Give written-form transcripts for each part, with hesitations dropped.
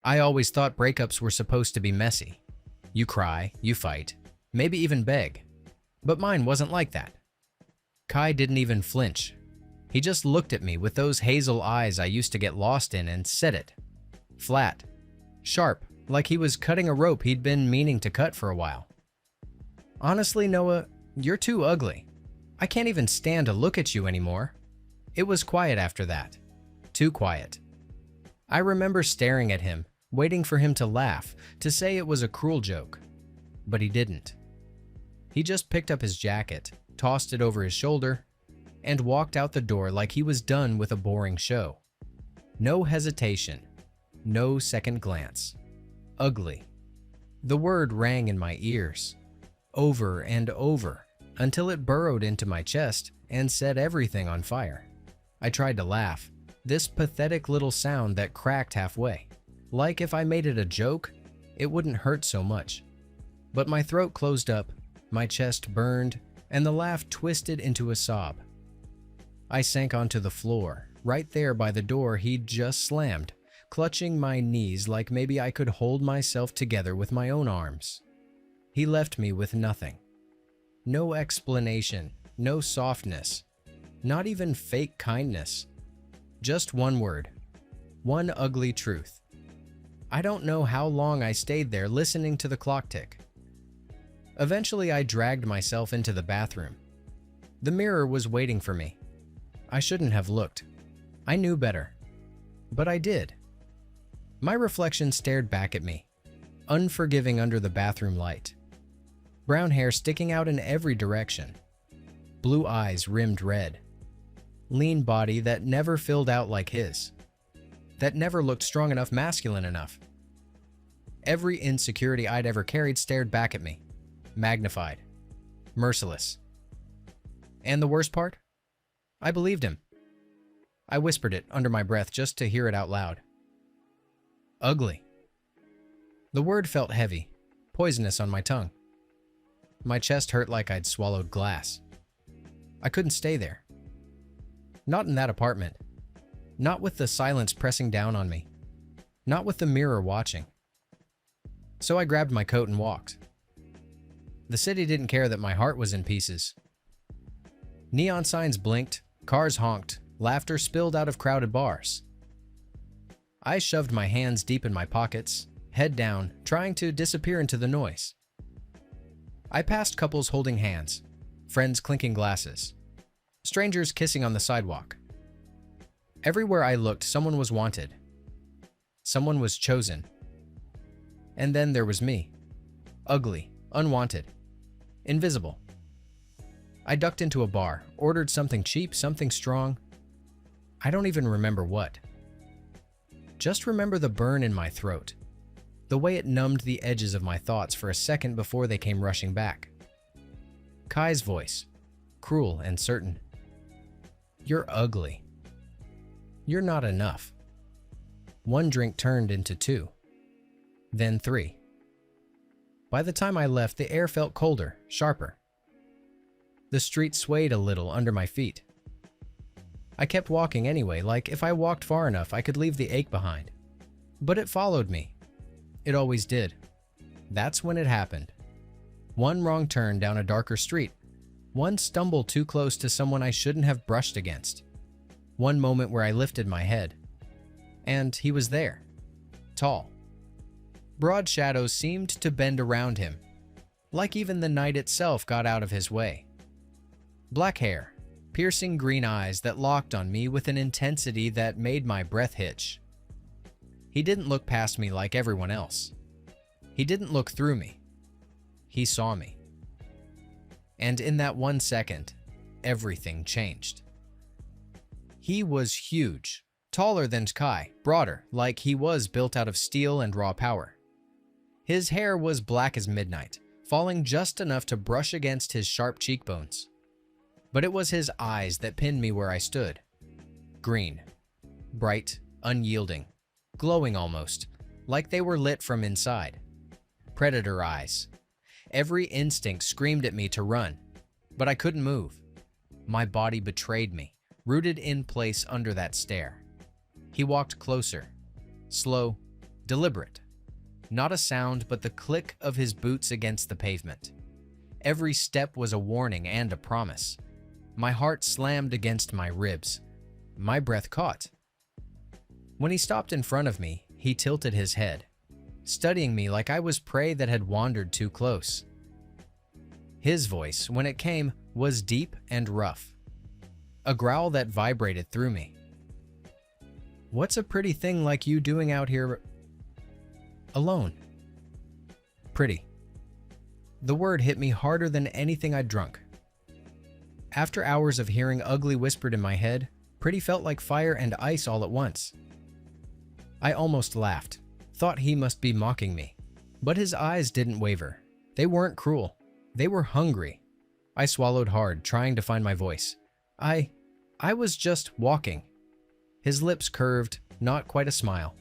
I always thought breakups were supposed to be messy. You cry, you fight, maybe even beg. But mine wasn't like that. Kai didn't even flinch. He just looked at me with those hazel eyes I used to get lost in and said it. Flat. Sharp, like he was cutting a rope he'd been meaning to cut for a while. Honestly, Noah, you're too ugly. I can't even stand to look at you anymore. It was quiet after that. Too quiet. I remember staring at him, waiting for him to laugh, to say it was a cruel joke. But he didn't. He just picked up his jacket, tossed it over his shoulder, and walked out the door like he was done with a boring show. No hesitation. No second glance. Ugly. The word rang in my ears, over and over, until it burrowed into my chest and set everything on fire. I tried to laugh, this pathetic little sound that cracked halfway. Like if I made it a joke, it wouldn't hurt so much. But my throat closed up, my chest burned, and the laugh twisted into a sob. I sank onto the floor, right there by the door he'd just slammed, clutching my knees like maybe I could hold myself together with my own arms. He left me with nothing. No explanation, no softness, not even fake kindness. Just one word, one ugly truth. I don't know how long I stayed there listening to the clock tick. Eventually, I dragged myself into the bathroom. The mirror was waiting for me. I shouldn't have looked. I knew better. But I did. My reflection stared back at me, unforgiving under the bathroom light. Brown hair sticking out in every direction. Blue eyes rimmed red. Lean body that never filled out like his. That never looked strong enough, masculine enough. Every insecurity I'd ever carried stared back at me. Magnified. Merciless. And the worst part? I believed him. I whispered it under my breath just to hear it out loud. Ugly. The word felt heavy, poisonous on my tongue. My chest hurt like I'd swallowed glass. I couldn't stay there. Not in that apartment. Not with the silence pressing down on me. Not with the mirror watching. So I grabbed my coat and walked. The city didn't care that my heart was in pieces. Neon signs blinked, cars honked, laughter spilled out of crowded bars. I shoved my hands deep in my pockets, head down, trying to disappear into the noise. I passed couples holding hands, friends clinking glasses, strangers kissing on the sidewalk. Everywhere I looked, someone was wanted. Someone was chosen. And then there was me. Ugly, unwanted, invisible. I ducked into a bar, ordered something cheap, something strong. I don't even remember what. Just remember the burn in my throat, the way it numbed the edges of my thoughts for a second before they came rushing back. Kai's voice, cruel and certain. You're ugly. You're not enough. One drink turned into two, then three. By the time I left, the air felt colder, sharper. The street swayed a little under my feet. I kept walking anyway, like if I walked far enough, I could leave the ache behind. But it followed me. It always did. That's when it happened. One wrong turn down a darker street. One stumble too close to someone I shouldn't have brushed against. One moment where I lifted my head. And he was there. Tall. Broad shadows seemed to bend around him, like even the night itself got out of his way. Black hair, piercing green eyes that locked on me with an intensity that made my breath hitch. He didn't look past me like everyone else. He didn't look through me. He saw me. And in that 1 second, everything changed. He was huge, taller than Kai, broader, like he was built out of steel and raw power. His hair was black as midnight, falling just enough to brush against his sharp cheekbones. But it was his eyes that pinned me where I stood. Green, bright, unyielding, glowing almost, like they were lit from inside. Predator eyes. Every instinct screamed at me to run, but I couldn't move. My body betrayed me, rooted in place under that stare. He walked closer, slow, deliberate. Not a sound but the click of his boots against the pavement. Every step was a warning and a promise. My heart slammed against my ribs. My breath caught. When he stopped in front of me, he tilted his head, studying me like I was prey that had wandered too close. His voice, when it came, was deep and rough, a growl that vibrated through me. "What's a pretty thing like you doing out here alone?" Pretty. The word hit me harder than anything I'd drunk. After hours of hearing ugly whispered in my head, pretty felt like fire and ice all at once. I almost laughed, thought he must be mocking me. But his eyes didn't waver. They weren't cruel. They were hungry. I swallowed hard, trying to find my voice. I was just walking. His lips curved, not quite a smile,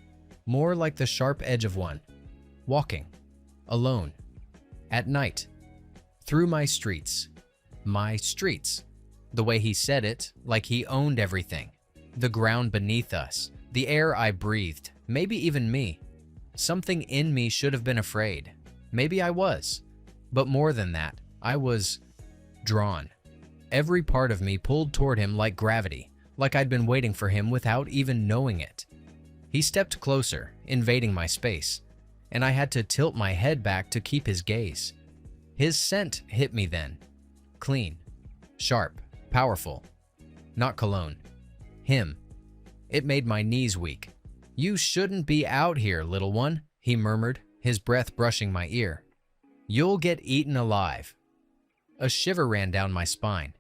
more like the sharp edge of one. Walking. Alone. At night. Through my streets. My streets. The way he said it, like he owned everything. The ground beneath us. The air I breathed. Maybe even me. Something in me should have been afraid. Maybe I was. But more than that, I was drawn. Every part of me pulled toward him like gravity, like I'd been waiting for him without even knowing it. He stepped closer, invading my space, and I had to tilt my head back to keep his gaze. His scent hit me then. Clean, sharp, powerful. Not cologne. Him. It made my knees weak. "You shouldn't be out here, little one," he murmured, his breath brushing my ear. "You'll get eaten alive." A shiver ran down my spine.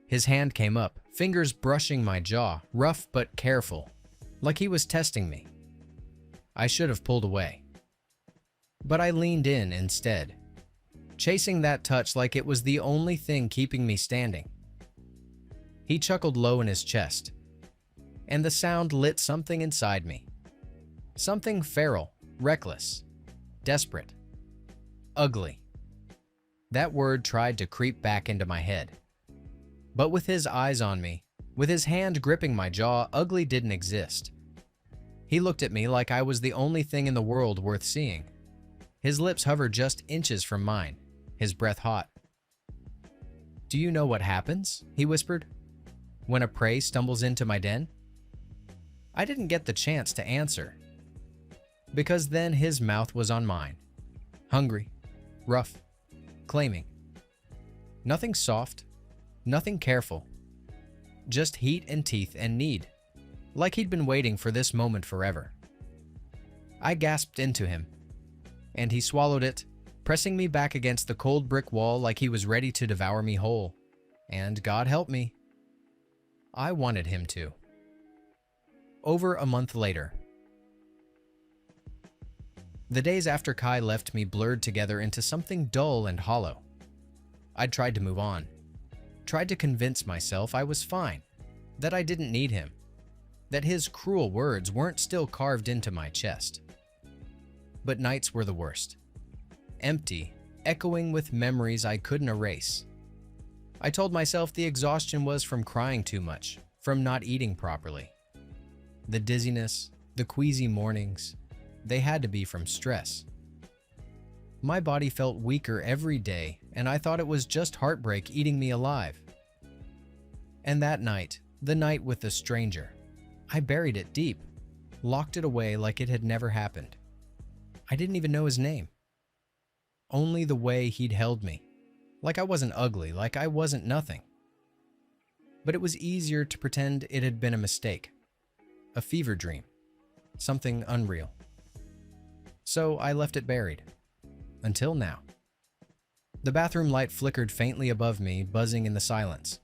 His hand came up, fingers brushing my jaw, rough but careful, like he was testing me. I should have pulled away. But I leaned in instead, chasing that touch like it was the only thing keeping me standing. He chuckled low in his chest, and the sound lit something inside me. Something feral, reckless, desperate, ugly. That word tried to creep back into my head. But with his eyes on me, with his hand gripping my jaw, ugly didn't exist. He looked at me like I was the only thing in the world worth seeing. His lips hovered just inches from mine, his breath hot. "Do you know what happens?" he whispered. "When a prey stumbles into my den?" I didn't get the chance to answer, because then his mouth was on mine. Hungry, rough, claiming. Nothing soft, nothing careful. Just heat and teeth and need, like he'd been waiting for this moment forever. I gasped into him, and he swallowed it, pressing me back against the cold brick wall like he was ready to devour me whole. And God help me, I wanted him to. Over a month later. The days after Kai left me blurred together into something dull and hollow. I'd tried to move on, tried to convince myself I was fine, that I didn't need him, that his cruel words weren't still carved into my chest. But nights were the worst. Empty, echoing with memories I couldn't erase. I told myself the exhaustion was from crying too much, from not eating properly. The dizziness, the queasy mornings, they had to be from stress. My body felt weaker every day, and I thought it was just heartbreak eating me alive. And that night, the night with the stranger, I buried it deep, locked it away like it had never happened. I didn't even know his name. Only the way he'd held me, like I wasn't ugly, like I wasn't nothing. But it was easier to pretend it had been a mistake, a fever dream, something unreal. So I left it buried. Until now. The bathroom light flickered faintly above me, buzzing in the silence.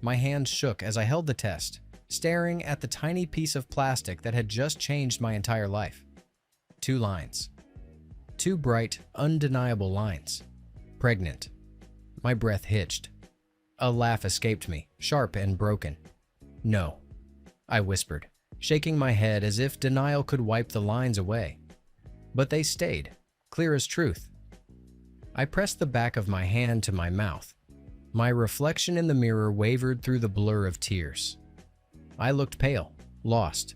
My hands shook as I held the test, staring at the tiny piece of plastic that had just changed my entire life. 2 lines. 2 bright, undeniable lines. Pregnant. My breath hitched. A laugh escaped me, sharp and broken. "No," I whispered, shaking my head as if denial could wipe the lines away. But they stayed, clear as truth. I pressed the back of my hand to my mouth. My reflection in the mirror wavered through the blur of tears. I looked pale, lost,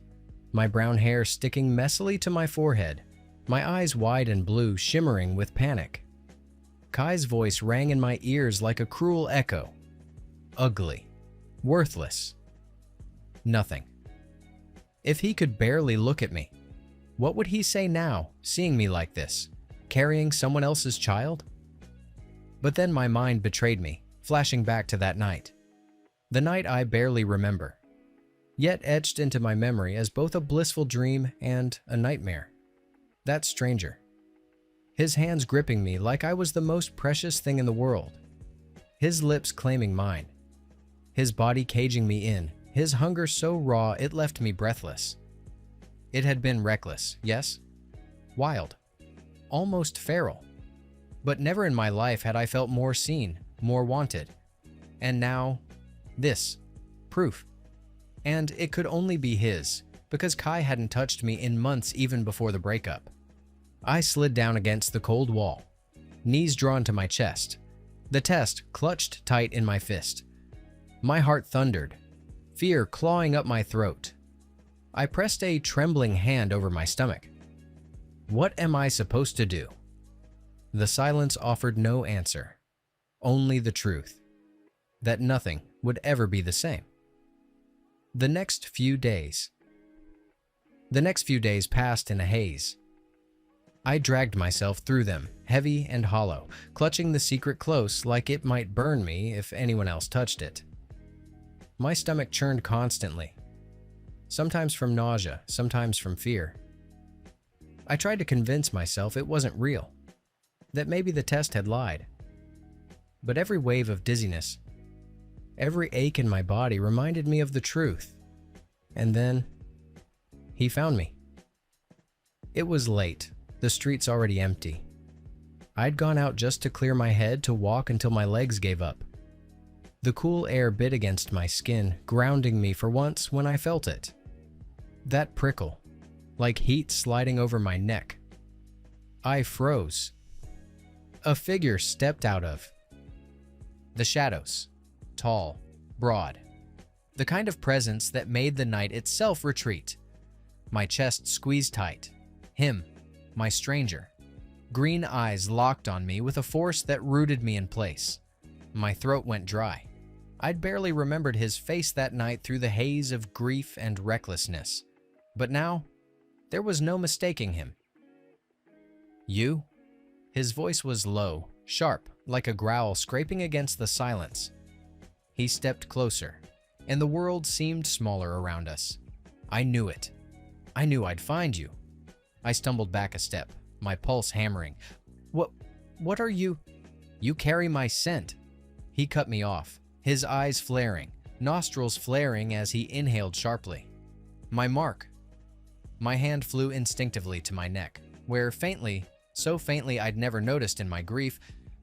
my brown hair sticking messily to my forehead, my eyes wide and blue, shimmering with panic. Kai's voice rang in my ears like a cruel echo. Ugly. Worthless. Nothing. If he could barely look at me, what would he say now, seeing me like this, carrying someone else's child? But then my mind betrayed me, flashing back to that night. The night I barely remember, yet etched into my memory as both a blissful dream and a nightmare. That stranger. His hands gripping me like I was the most precious thing in the world. His lips claiming mine. His body caging me in, his hunger so raw it left me breathless. It had been reckless, yes? Wild. Almost feral. But never in my life had I felt more seen, more wanted. And now, this. Proof. And it could only be his, because Kai hadn't touched me in months even before the breakup. I slid down against the cold wall, knees drawn to my chest, the test clutched tight in my fist. My heart thundered, fear clawing up my throat. I pressed a trembling hand over my stomach. What am I supposed to do? The silence offered no answer, only the truth, that nothing would ever be the same. The next few days passed in a haze. I dragged myself through them, heavy and hollow, clutching the secret close like it might burn me if anyone else touched it. My stomach churned constantly, sometimes from nausea, sometimes from fear. I tried to convince myself it wasn't real, that maybe the test had lied. But every wave of dizziness, every ache in my body reminded me of the truth. And then, he found me. It was late, the streets already empty. I'd gone out just to clear my head to walk until my legs gave up. The cool air bit against my skin, grounding me for once when I felt it. That prickle, like heat sliding over my neck. I froze. A figure stepped out of the shadows, tall, broad, the kind of presence that made the night itself retreat. My chest squeezed tight. Him, my stranger. Green eyes locked on me with a force that rooted me in place. My throat went dry. I'd barely remembered his face that night through the haze of grief and recklessness. But now, there was no mistaking him. You? His voice was low, sharp, like a growl scraping against the silence. He stepped closer, and the world seemed smaller around us. I knew it. I knew I'd find you. I stumbled back a step, my pulse hammering. What are you? You carry my scent. He cut me off, his eyes flaring, nostrils flaring as he inhaled sharply. My mark. My hand flew instinctively to my neck, where faintly, so faintly I'd never noticed in my grief,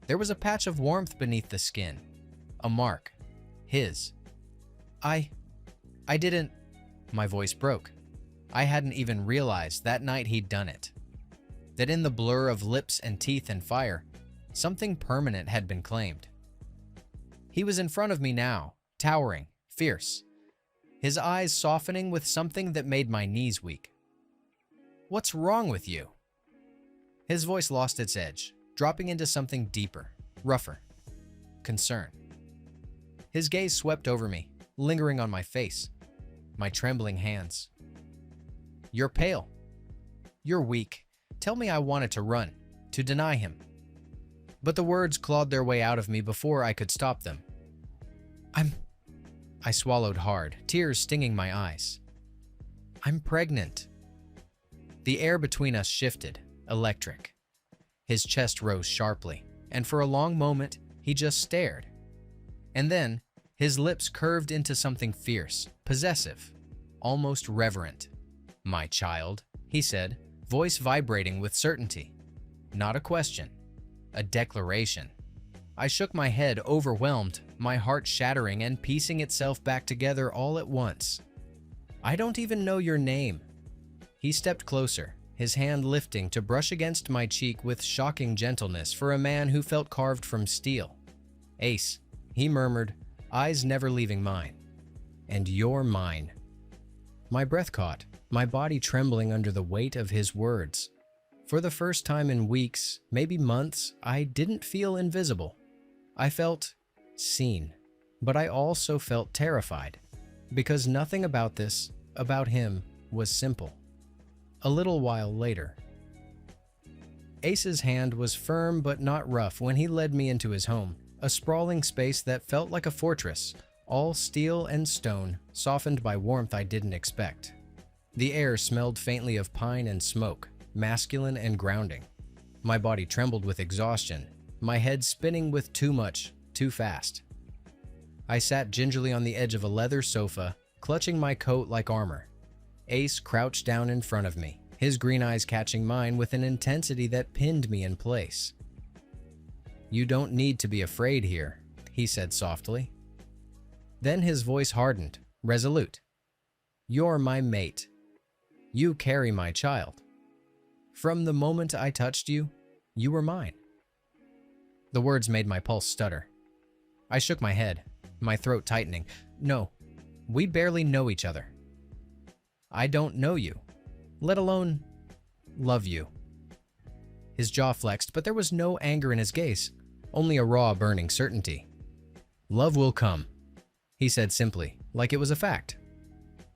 there was a patch of warmth beneath the skin. A mark. His. I didn't... My voice broke. I hadn't even realized that night he'd done it. That in the blur of lips and teeth and fire, something permanent had been claimed. He was in front of me now, towering, fierce, his eyes softening with something that made my knees weak. What's wrong with you? His voice lost its edge, dropping into something deeper, rougher. Concern. His gaze swept over me, lingering on my face, my trembling hands. You're pale. You're weak. Tell me I wanted to run, to deny him. But the words clawed their way out of me before I could stop them. I swallowed hard, tears stinging my eyes. I'm pregnant. The air between us shifted, electric. His chest rose sharply, and for a long moment, he just stared. And then, his lips curved into something fierce, possessive, almost reverent. My child, he said, voice vibrating with certainty. Not a question, a declaration. I shook my head, overwhelmed, my heart shattering and piecing itself back together all at once. I don't even know your name. He stepped closer, his hand lifting to brush against my cheek with shocking gentleness for a man who felt carved from steel. Ace, he murmured, eyes never leaving mine. And you're mine. My breath caught, my body trembling under the weight of his words. For the first time in weeks, maybe months, I didn't feel invisible. I felt seen, but I also felt terrified, because nothing about him, was simple. A little while later, Ace's hand was firm but not rough when he led me into his home, a sprawling space that felt like a fortress, all steel and stone, softened by warmth I didn't expect. The air smelled faintly of pine and smoke, masculine and grounding. My body trembled with exhaustion, my head spinning with too much, too fast. I sat gingerly on the edge of a leather sofa, clutching my coat like armor. Ace crouched down in front of me, his green eyes catching mine with an intensity that pinned me in place. "You don't need to be afraid here," he said softly. Then his voice hardened, resolute. "You're my mate. You carry my child. From the moment I touched you, you were mine." The words made my pulse stutter. I shook my head, my throat tightening. "No, we barely know each other. I don't know you, let alone love you." His jaw flexed, but there was no anger in his gaze, only a raw, burning certainty. "Love will come," he said simply, like it was a fact.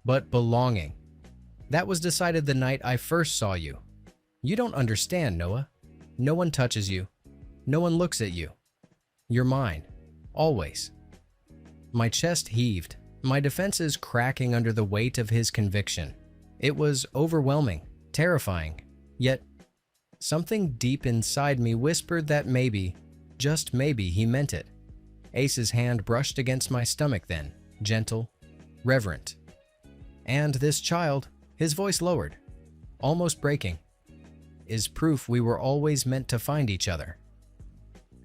"But belonging, that was decided the night I first saw you. You don't understand, Noah. No one touches you. No one looks at you. You're mine, always." My chest heaved, my defenses cracking under the weight of his conviction. It was overwhelming, terrifying, yet something deep inside me whispered that maybe, just maybe, he meant it. Ace's hand brushed against my stomach then, gentle, reverent. "And this child," his voice lowered, almost breaking, "is proof we were always meant to find each other."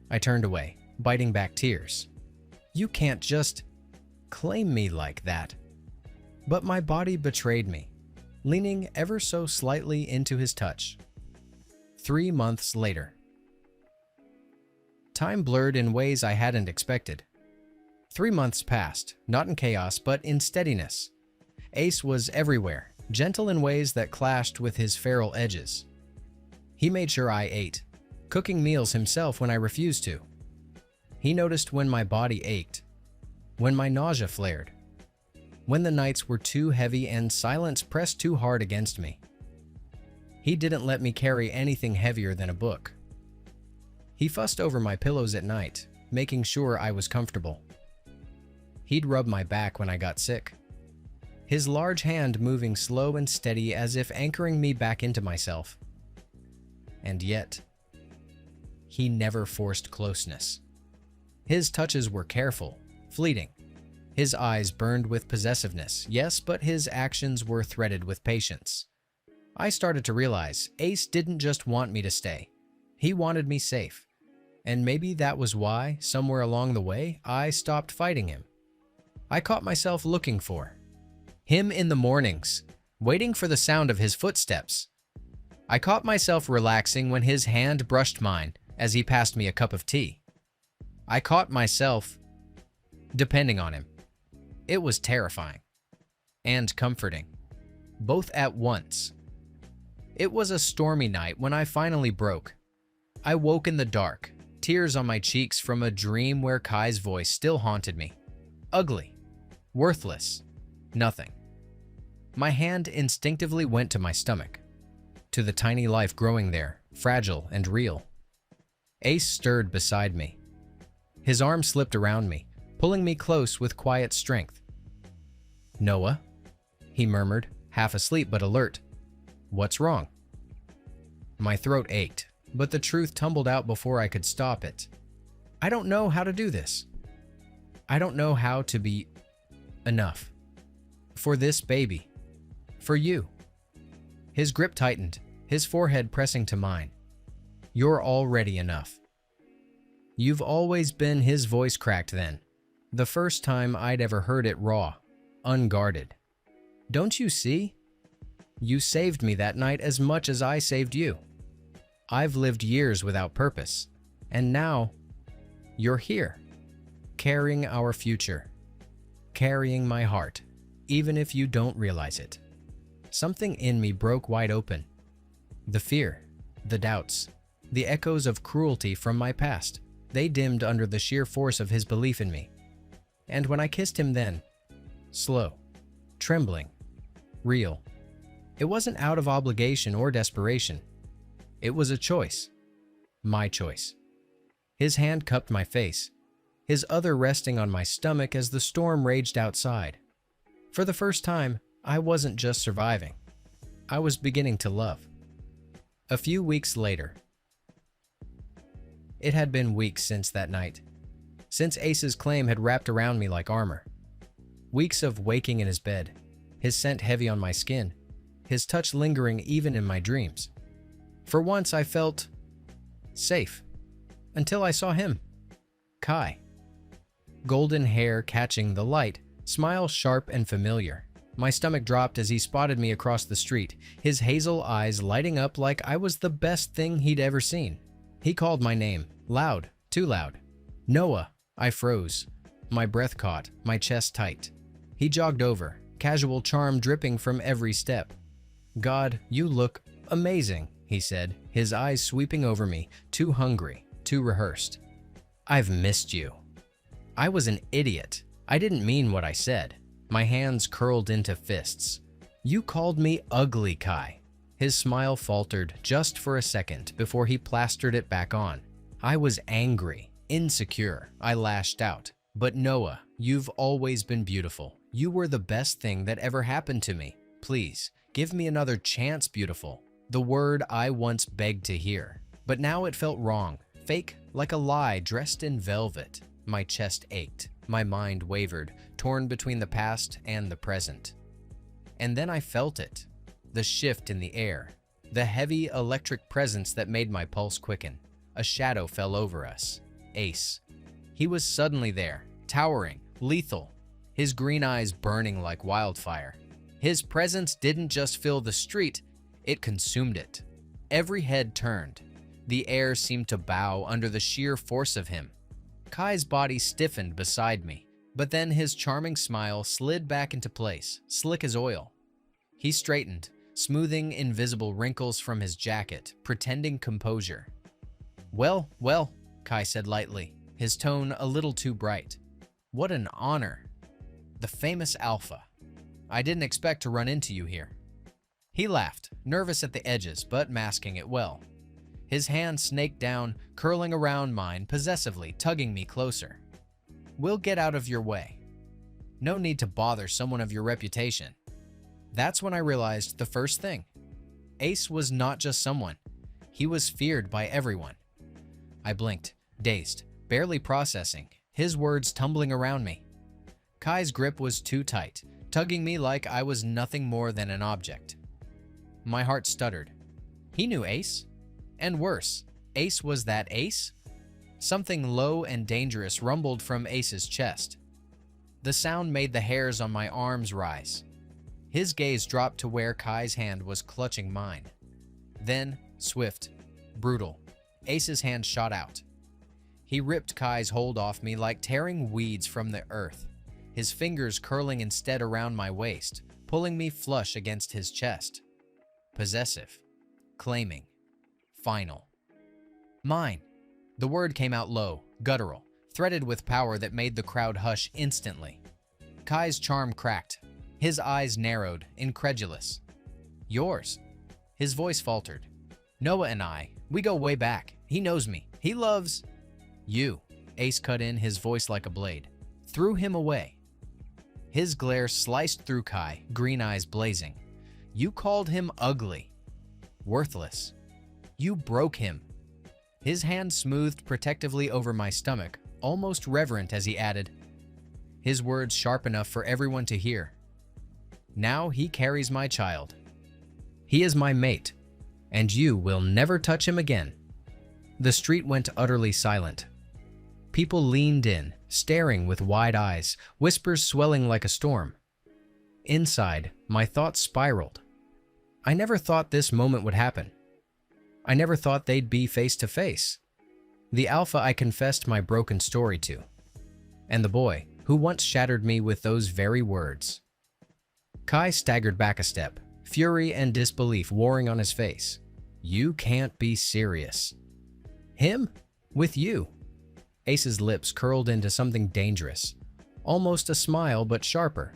I turned away, biting back tears. "You can't just claim me like that." But my body betrayed me, leaning ever so slightly into his touch. 3 months later. Time blurred in ways I hadn't expected. 3 months passed, not in chaos, but in steadiness. Ace was everywhere, gentle in ways that clashed with his feral edges. He made sure I ate, cooking meals himself when I refused to. He noticed when my body ached, when my nausea flared, when the nights were too heavy and silence pressed too hard against me. He didn't let me carry anything heavier than a book. He fussed over my pillows at night, making sure I was comfortable. He'd rub my back when I got sick, his large hand moving slow and steady as if anchoring me back into myself. And yet, he never forced closeness. His touches were careful, fleeting. His eyes burned with possessiveness, yes, but his actions were threaded with patience. I started to realize Ace didn't just want me to stay. He wanted me safe. And maybe that was why, somewhere along the way, I stopped fighting him. I caught myself looking for him in the mornings, waiting for the sound of his footsteps. I caught myself relaxing when his hand brushed mine as he passed me a cup of tea. I caught myself depending on him. It was terrifying and comforting, both at once. It was a stormy night when I finally broke. I woke in the dark, tears on my cheeks from a dream where Kai's voice still haunted me. Ugly, worthless, nothing. My hand instinctively went to my stomach, to the tiny life growing there, fragile and real. Ace stirred beside me. His arm slipped around me, pulling me close with quiet strength. "Noah," he murmured, half asleep but alert. "What's wrong?" My throat ached, but the truth tumbled out before I could stop it. "I don't know how to do this. I don't know how to be enough. For this baby. For you." His grip tightened, his forehead pressing to mine. "You're already enough." "You've always been," his voice cracked then. The first time I'd ever heard it raw, unguarded. "Don't you see? You saved me that night as much as I saved you. I've lived years without purpose, and now you're here, carrying our future, carrying my heart, even if you don't realize it." something in me broke wide open. The fear, the doubts, the echoes of cruelty from my past, they dimmed under the sheer force of his belief in me. And when I kissed him then, slow, trembling, real, it wasn't out of obligation or desperation. It was a choice. My choice. His hand cupped my face, his other resting on my stomach as the storm raged outside. For the first time, I wasn't just surviving. I was beginning to love. A few weeks later. It had been weeks since that night, since Ace's claim had wrapped around me like armor. Weeks of waking in his bed, his scent heavy on my skin, his touch lingering even in my dreams. For once I felt safe, until I saw him, Kai. Golden hair catching the light, smile sharp and familiar. My stomach dropped as he spotted me across the street, his hazel eyes lighting up like I was the best thing he'd ever seen. He called my name, loud, too loud. Noah. I froze, my breath caught, my chest tight. He jogged over, casual charm dripping from every step. God, you look amazing, he said, his eyes sweeping over me, too hungry, too rehearsed. I've missed you. I was an idiot. I didn't mean what I said. My hands curled into fists. You called me ugly, Kai. His smile faltered just for a second before he plastered it back on. I was angry, insecure. I lashed out. But Noah, you've always been beautiful. You were the best thing that ever happened to me. Please, give me another chance, beautiful. The word I once begged to hear. But now it felt wrong, fake, like a lie dressed in velvet. My chest ached. My mind wavered, torn between the past and the present. And then I felt it. The shift in the air. The heavy electric presence that made my pulse quicken. A shadow fell over us. Ace. He was suddenly there, towering, lethal, his green eyes burning like wildfire. His presence didn't just fill the street, it consumed it. Every head turned. The air seemed to bow under the sheer force of him. Kai's body stiffened beside me, but then his charming smile slid back into place, slick as oil. He straightened, smoothing invisible wrinkles from his jacket, pretending composure. Well, well, Kai said lightly, his tone a little too bright. What an honor. The famous Alpha. I didn't expect to run into you here. He laughed, nervous at the edges, but masking it well. His hand snaked down, curling around mine possessively, tugging me closer. We'll get out of your way. No need to bother someone of your reputation. That's when I realized the first thing. Ace was not just someone. He was feared by everyone. I blinked, dazed, barely processing, his words tumbling around me. Kai's grip was too tight, tugging me like I was nothing more than an object. My heart stuttered. He knew Ace? And worse, Ace was that Ace? Something low and dangerous rumbled from Ace's chest. The sound made the hairs on my arms rise. His gaze dropped to where Kai's hand was clutching mine. Then, swift, brutal, Ace's hand shot out. He ripped Kai's hold off me like tearing weeds from the earth, his fingers curling instead around my waist, pulling me flush against his chest. Possessive, claiming, final. Mine. The word came out low, guttural, threaded with power that made the crowd hush instantly. Kai's charm cracked. His eyes narrowed, incredulous. Yours. His voice faltered. Noah and I, we go way back. He knows me. He loves you. Ace cut in, his voice like a blade. Threw him away. His glare sliced through Kai, green eyes blazing. You called him ugly. Worthless. You broke him. His hand smoothed protectively over my stomach, almost reverent as he added, his words sharp enough for everyone to hear. Now he carries my child. He is my mate, and you will never touch him again. The street went utterly silent. People leaned in, staring with wide eyes, whispers swelling like a storm. Inside, my thoughts spiraled. I never thought this moment would happen. I never thought they'd be face to face. The Alpha I confessed my broken story to, and the boy who once shattered me with those very words. Kai staggered back a step, fury and disbelief warring on his face. You can't be serious. Him? With you? Ace's lips curled into something dangerous. Almost a smile, but sharper.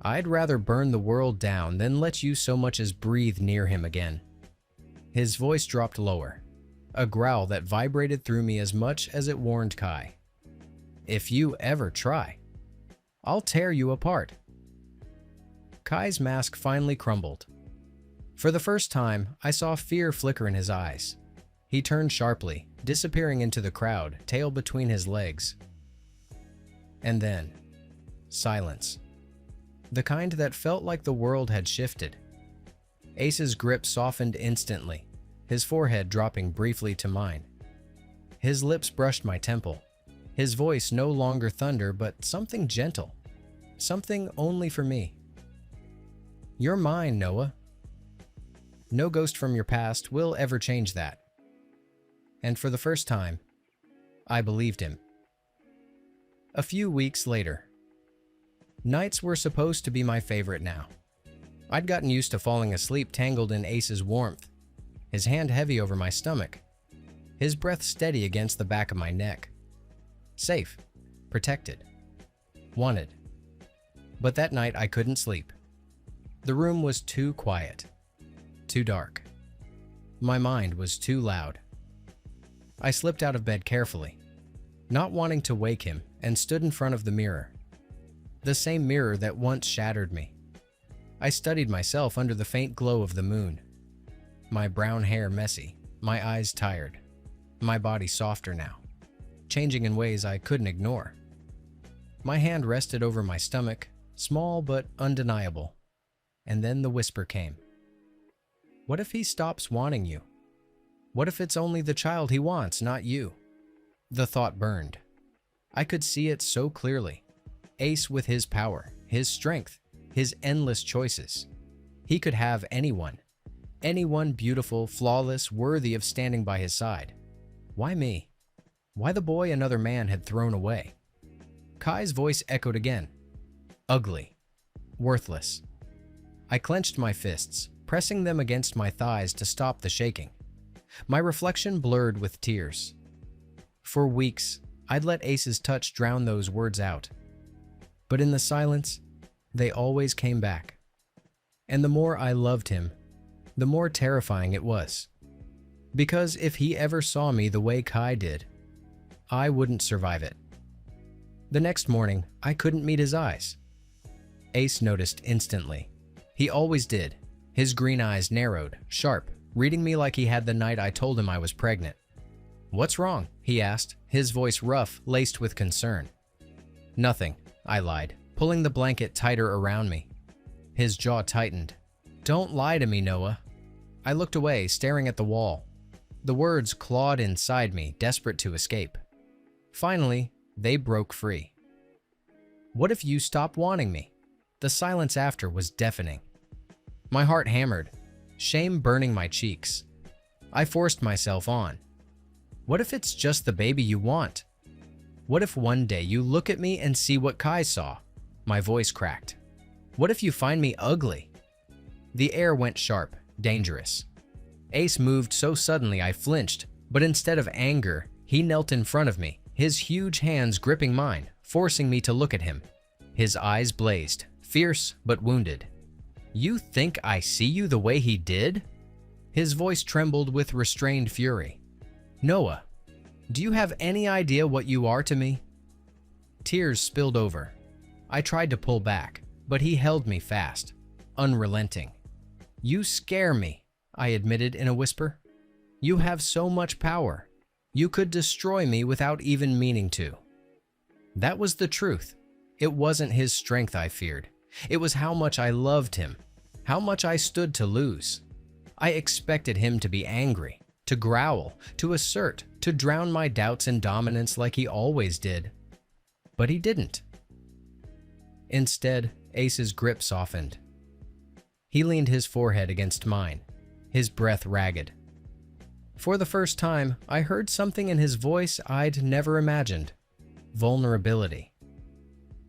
I'd rather burn the world down than let you so much as breathe near him again. His voice dropped lower, a growl that vibrated through me as much as it warned Kai. If you ever try, I'll tear you apart. Kai's mask finally crumbled. For the first time, I saw fear flicker in his eyes. He turned sharply, disappearing into the crowd, tail between his legs. And then, silence. The kind that felt like the world had shifted. Ace's grip softened instantly, his forehead dropping briefly to mine. His lips brushed my temple. His voice no longer thunder, but something gentle. Something only for me. You're mine, Noah. No ghost from your past will ever change that. And for the first time, I believed him. A few weeks later. Nights were supposed to be my favorite now. I'd gotten used to falling asleep tangled in Ace's warmth, his hand heavy over my stomach, his breath steady against the back of my neck. Safe, protected, wanted. But that night I couldn't sleep. The room was too quiet, too dark. My mind was too loud. I slipped out of bed carefully, not wanting to wake him, and stood in front of the mirror. The same mirror that once shattered me. I studied myself under the faint glow of the moon. My brown hair messy, my eyes tired, my body softer now, changing in ways I couldn't ignore. My hand rested over my stomach, small but undeniable. And then the whisper came. What if he stops wanting you? What if it's only the child he wants, not you? The thought burned. I could see it so clearly. Ace with his power, his strength, his endless choices. He could have anyone. Anyone beautiful, flawless, worthy of standing by his side. Why me? Why the boy another man had thrown away? Kai's voice echoed again. Ugly. Worthless. I clenched my fists, pressing them against my thighs to stop the shaking. My reflection blurred with tears. For weeks, I'd let Ace's touch drown those words out. But in the silence, they always came back. And the more I loved him, the more terrifying it was. Because if he ever saw me the way Kai did, I wouldn't survive it. The next morning, I couldn't meet his eyes. Ace noticed instantly. He always did. His green eyes narrowed, sharp, reading me like he had the night I told him I was pregnant. What's wrong? He asked, his voice rough, laced with concern. Nothing, I lied, pulling the blanket tighter around me. His jaw tightened. Don't lie to me, Noah. I looked away, staring at the wall. The words clawed inside me, desperate to escape. Finally, they broke free. What if you stop wanting me? The silence after was deafening. My heart hammered, shame burning my cheeks. I forced myself on. What if it's just the baby you want? What if one day you look at me and see what Kai saw? My voice cracked. What if you find me ugly? The air went sharp, dangerous. Ace moved so suddenly I flinched, but instead of anger, he knelt in front of me, his huge hands gripping mine, forcing me to look at him. His eyes blazed, fierce but wounded. You think I see you the way he did? His voice trembled with restrained fury. Noah, do you have any idea what you are to me? Tears spilled over. I tried to pull back, but he held me fast, unrelenting. You scare me, I admitted in a whisper. You have so much power. You could destroy me without even meaning to. That was the truth. It wasn't his strength I feared. It was how much I loved him, how much I stood to lose. I expected him to be angry, to growl, to assert, to drown my doubts in dominance like he always did. But he didn't. Instead, Ace's grip softened. He leaned his forehead against mine, his breath ragged. For the first time, I heard something in his voice I'd never imagined. Vulnerability.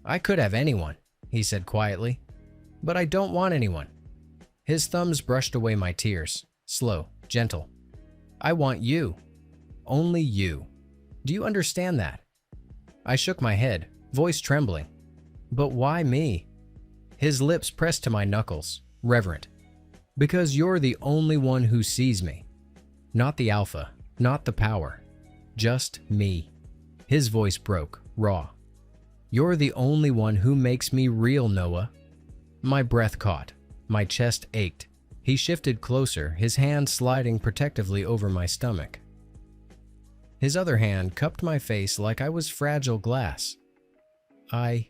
I could have anyone, he said quietly, but I don't want anyone. His thumbs brushed away my tears, slow, gentle. I want you. Only you. Do you understand that? I shook my head, voice trembling. But why me? His lips pressed to my knuckles, reverent. Because you're the only one who sees me. Not the alpha, not the power. Just me. His voice broke, raw. You're the only one who makes me real, Noah. My breath caught. My chest ached. He shifted closer, his hand sliding protectively over my stomach. His other hand cupped my face like I was fragile glass. I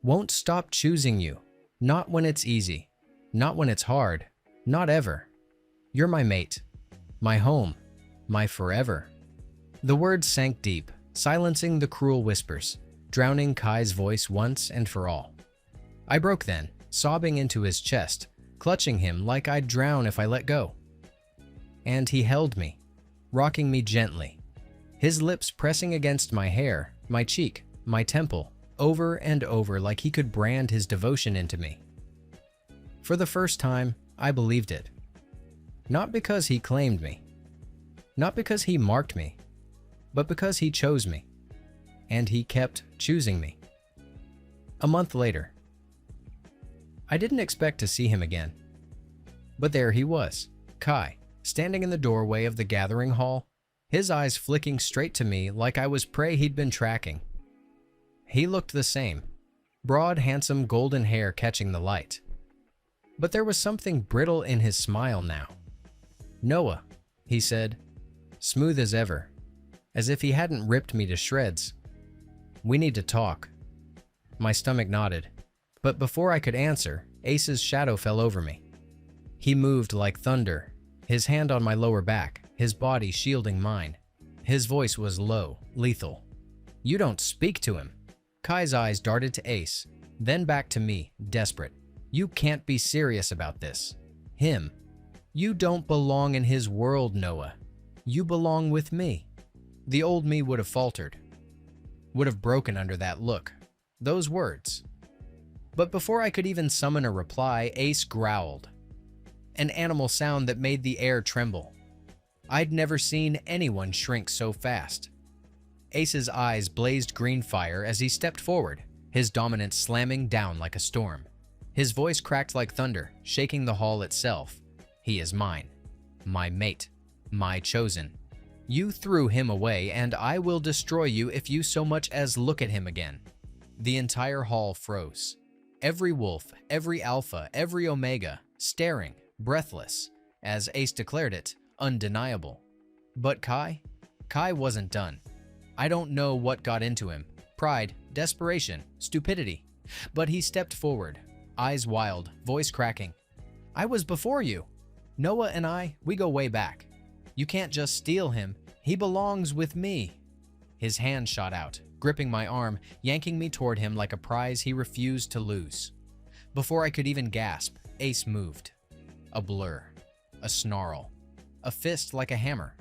won't stop choosing you. Not when it's easy. Not when it's hard. Not ever. You're my mate. My home. My forever. The words sank deep, silencing the cruel whispers, drowning Kai's voice once and for all. I broke then, sobbing into his chest, clutching him like I'd drown if I let go. And he held me, rocking me gently, his lips pressing against my hair, my cheek, my temple, over and over like he could brand his devotion into me. For the first time, I believed it. Not because he claimed me, not because he marked me, but because he chose me, and he kept choosing me. A month later, I didn't expect to see him again, but there he was, Kai, standing in the doorway of the gathering hall, his eyes flicking straight to me like I was prey he'd been tracking. He looked the same, broad, handsome golden hair catching the light. But there was something brittle in his smile now. Noah, he said, smooth as ever, as if he hadn't ripped me to shreds. We need to talk. My stomach nodded, but before I could answer, Ace's shadow fell over me. He moved like thunder, his hand on my lower back, his body shielding mine. His voice was low, lethal. You don't speak to him. Kai's eyes darted to Ace, then back to me, desperate. You can't be serious about this. Him. You don't belong in his world, Noah. You belong with me. The old me would have faltered, would have broken under that look, those words. But before I could even summon a reply, Ace growled, an animal sound that made the air tremble. I'd never seen anyone shrink so fast. Ace's eyes blazed green fire as he stepped forward, his dominance slamming down like a storm. His voice cracked like thunder, shaking the hall itself. He is mine, my mate, my chosen. You threw him away, and I will destroy you if you so much as look at him again. The entire hall froze. Every wolf, every alpha, every omega, staring, breathless, as Ace declared it, undeniable. But Kai wasn't done. I don't know what got into him. Pride, desperation, stupidity. But he stepped forward, eyes wild, voice cracking. I was before you. Noah and we go way back. You can't just steal him. He belongs with me. His hand shot out, gripping my arm, yanking me toward him like a prize he refused to lose. Before I could even gasp, Ace moved. A blur, a snarl, a fist like a hammer.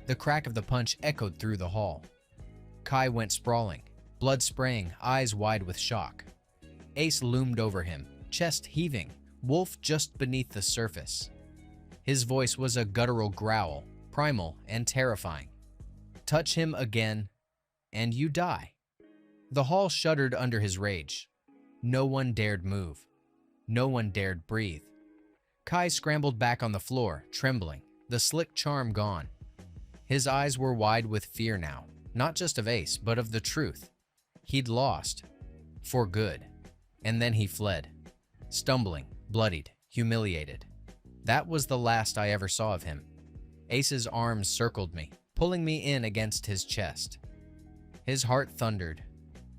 The crack of the punch echoed through the hall. Kai went sprawling, blood spraying, eyes wide with shock. Ace loomed over him, chest heaving, wolf just beneath the surface. His voice was a guttural growl, primal and terrifying. Touch him again, and you die. The hall shuddered under his rage. No one dared move. No one dared breathe. Kai scrambled back on the floor, trembling, the slick charm gone. His eyes were wide with fear now, not just of Ace, but of the truth. He'd lost. For good. And then he fled. Stumbling, bloodied, humiliated. That was the last I ever saw of him. Ace's arms circled me, pulling me in against his chest. His heart thundered,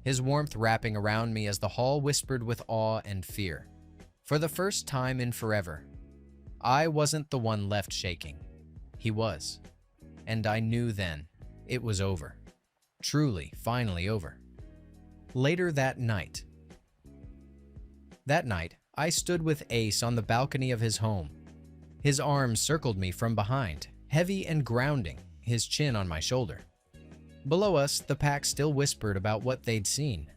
his warmth wrapping around me as the hall whispered with awe and fear. For the first time in forever, I wasn't the one left shaking. He was. And I knew then it was over. Truly, finally over. Later that night, I stood with Ace on the balcony of his home. His arms circled me from behind, heavy and grounding, his chin on my shoulder. Below us, the pack still whispered about what they'd seen,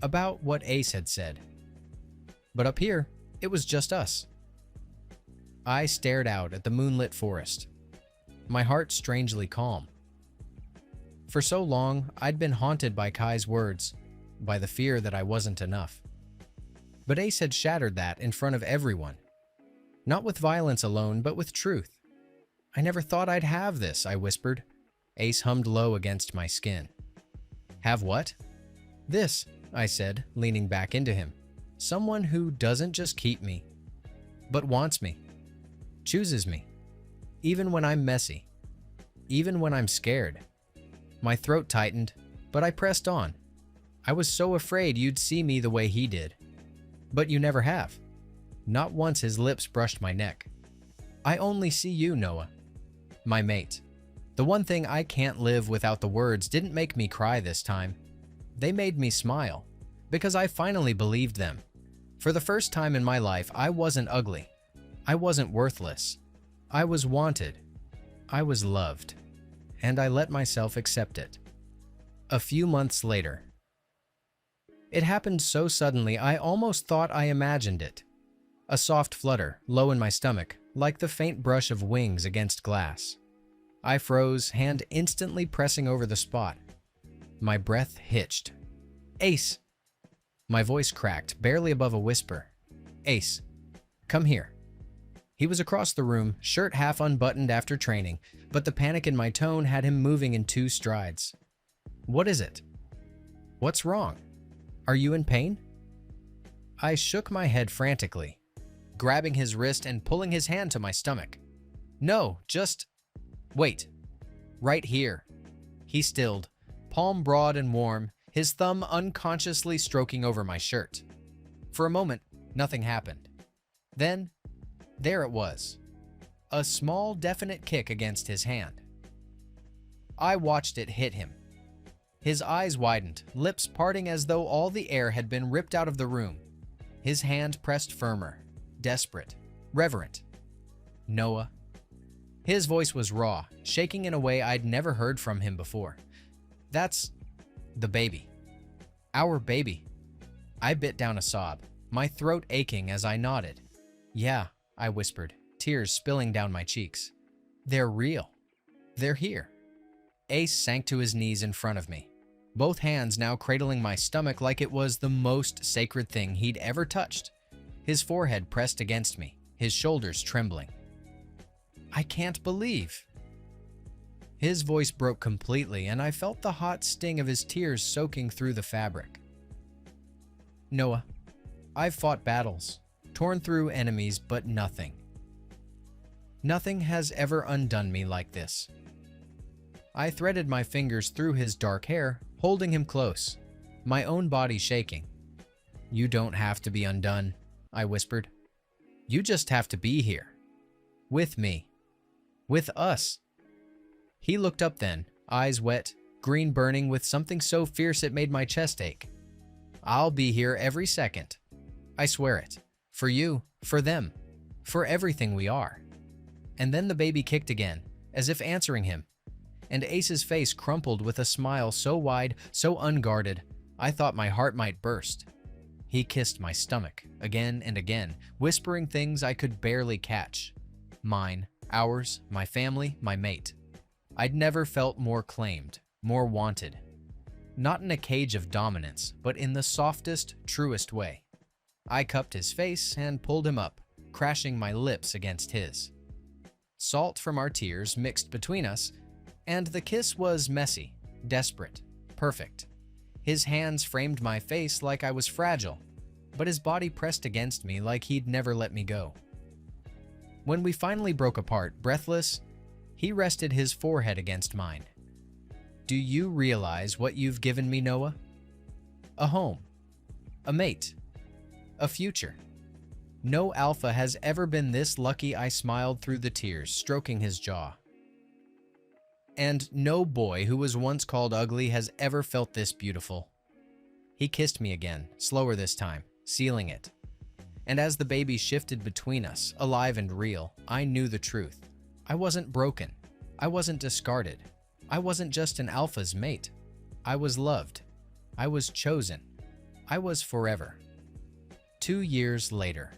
about what Ace had said. But up here, it was just us, I stared out at the moonlit forest, my heart strangely calm. For so long, I'd been haunted by Kai's words, by the fear that I wasn't enough. But Ace had shattered that in front of everyone. Not with violence alone, but with truth. "I never thought I'd have this," I whispered. Ace hummed low against my skin. "Have what?" "This," I said, leaning back into him. "Someone who doesn't just keep me, but wants me, chooses me, even when I'm messy, even when I'm scared." My throat tightened, but I pressed on. "I was so afraid you'd see me the way he did. But you never have." Not once his lips brushed my neck. "I only see you, Noah. My mate." The one thing I can't live without. The words didn't make me cry this time. They made me smile, because I finally believed them. For the first time in my life, I wasn't ugly. I wasn't worthless. I was wanted. I was loved. And I let myself accept it. A few months later. It happened so suddenly I almost thought I imagined it. A soft flutter, low in my stomach, like the faint brush of wings against glass. I froze, hand instantly pressing over the spot. My breath hitched. "Ace!" My voice cracked, barely above a whisper. "Ace, come here." He was across the room, shirt half unbuttoned after training, but the panic in my tone had him moving in 2 strides. "What is it? What's wrong? Are you in pain?" I shook my head frantically, grabbing his wrist and pulling his hand to my stomach. "No, just wait. Right here." He stilled, palm broad and warm, his thumb unconsciously stroking over my shirt. For a moment, nothing happened. Then, there it was. A small, definite kick against his hand. I watched it hit him. His eyes widened, lips parting as though all the air had been ripped out of the room. His hand pressed firmer, desperate, reverent. "Noah." His voice was raw, shaking in a way I'd never heard from him before. "That's the baby. Our baby." I bit down a sob, my throat aching as I nodded. "Yeah," I whispered, tears spilling down my cheeks. "They're real. They're here." Ace sank to his knees in front of me, both hands now cradling my stomach like it was the most sacred thing he'd ever touched. His forehead pressed against me, his shoulders trembling. "I can't believe." His voice broke completely, and I felt the hot sting of his tears soaking through the fabric. "Noah, I've fought battles, torn through enemies, but nothing has ever undone me like this." I threaded my fingers through his dark hair, holding him close, my own body shaking. "You don't have to be undone," I whispered. "You just have to be here. With me. With us." He looked up then, eyes wet, green burning with something so fierce it made my chest ache. "I'll be here every second. I swear it. For you, for them, for everything we are." And then the baby kicked again, as if answering him. And Ace's face crumpled with a smile so wide, so unguarded, I thought my heart might burst. He kissed my stomach, again and again, whispering things I could barely catch. Mine, ours, my family, my mate. I'd never felt more claimed, more wanted. Not in a cage of dominance, but in the softest, truest way. I cupped his face and pulled him up, crashing my lips against his. Salt from our tears mixed between us, and the kiss was messy, desperate, perfect. His hands framed my face like I was fragile, but his body pressed against me like he'd never let me go. When we finally broke apart, breathless, he rested his forehead against mine. "Do you realize what you've given me, Noah? A home, a mate, a future. No alpha has ever been this lucky." I smiled through the tears, stroking his jaw. "And no boy who was once called ugly has ever felt this beautiful." He kissed me again, slower this time, sealing it. And as the baby shifted between us, alive and real, I knew the truth. I wasn't broken. I wasn't discarded. I wasn't just an alpha's mate. I was loved. I was chosen. I was forever. 2 years later.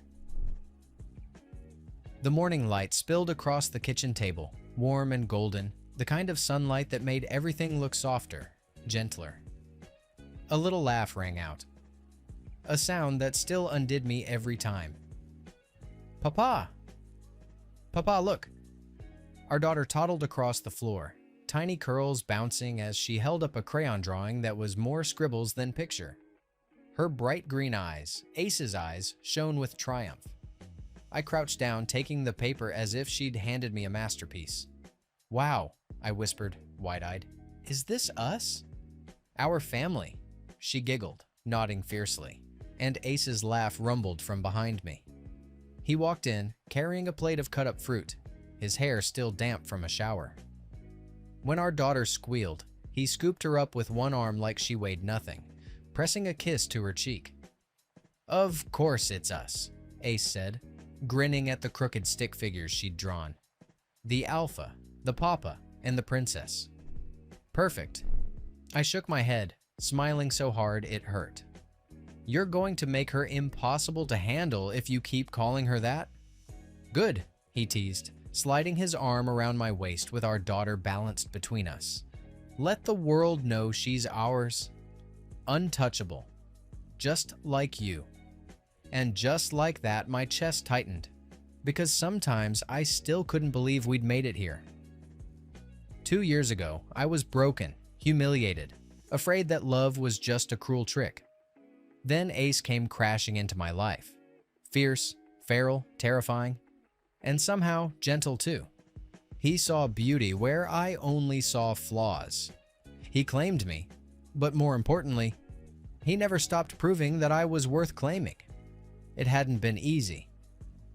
The morning light spilled across the kitchen table, warm and golden, the kind of sunlight that made everything look softer, gentler. A little laugh rang out, a sound that still undid me every time. "Papa! Papa, look!" Our daughter toddled across the floor, tiny curls bouncing as she held up a crayon drawing that was more scribbles than picture. Her bright green eyes, Ace's eyes, shone with triumph. I crouched down, taking the paper as if she'd handed me a masterpiece. "Wow," I whispered, wide-eyed. "Is this us?" "Our family," she giggled, nodding fiercely, and Ace's laugh rumbled from behind me. He walked in, carrying a plate of cut-up fruit, his hair still damp from a shower. When our daughter squealed, he scooped her up with one arm like she weighed nothing, pressing a kiss to her cheek. "Of course it's us," Ace said, grinning at the crooked stick figures she'd drawn. "The alpha, the papa, and the princess. Perfect." I shook my head, smiling so hard it hurt. "You're going to make her impossible to handle if you keep calling her that?" "Good," he teased, sliding his arm around my waist with our daughter balanced between us. "Let the world know she's ours. Untouchable. Just like you." And just like that, my chest tightened, because sometimes I still couldn't believe we'd made it here. 2 years ago, I was broken, humiliated, afraid that love was just a cruel trick. Then Ace came crashing into my life. Fierce, feral, terrifying, and somehow gentle too. He saw beauty where I only saw flaws. He claimed me, but more importantly, he never stopped proving that I was worth claiming. It hadn't been easy.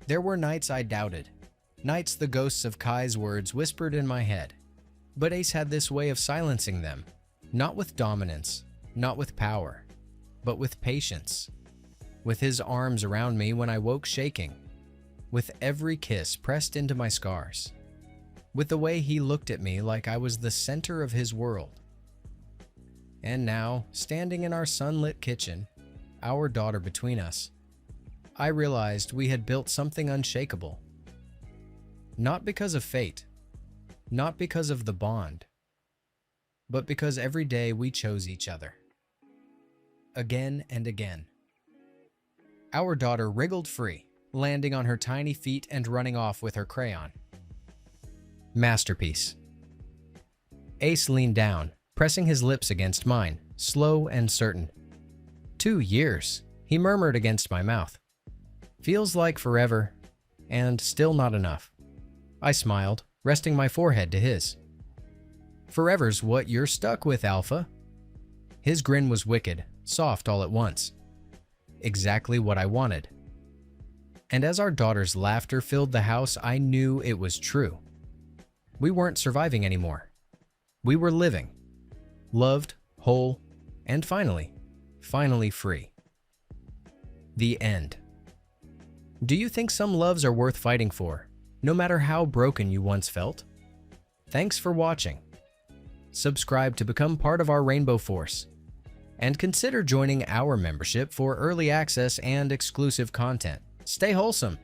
There were nights I doubted, nights the ghosts of Kai's words whispered in my head. But Ace had this way of silencing them, not with dominance, not with power, but with patience. With his arms around me when I woke shaking, with every kiss pressed into my scars, with the way he looked at me like I was the center of his world. And now, standing in our sunlit kitchen, our daughter between us, I realized we had built something unshakable. Not because of fate, not because of the bond, but because every day we chose each other. Again and again. Our daughter wriggled free, landing on her tiny feet and running off with her crayon. Masterpiece. Ace leaned down, pressing his lips against mine, slow and certain. 2 years, he murmured against my mouth. Feels like forever, and still not enough. I smiled, resting my forehead to his. Forever's what you're stuck with, Alpha. His grin was wicked, soft all at once. Exactly what I wanted. And as our daughter's laughter filled the house, I knew it was true. We weren't surviving anymore. We were living. Loved, whole, and finally free. The end. Do you think some loves are worth fighting for, no matter how broken you once felt? Thanks for watching. Subscribe to become part of our Rainbow Force, and consider joining our membership for early access and exclusive content. Stay wholesome.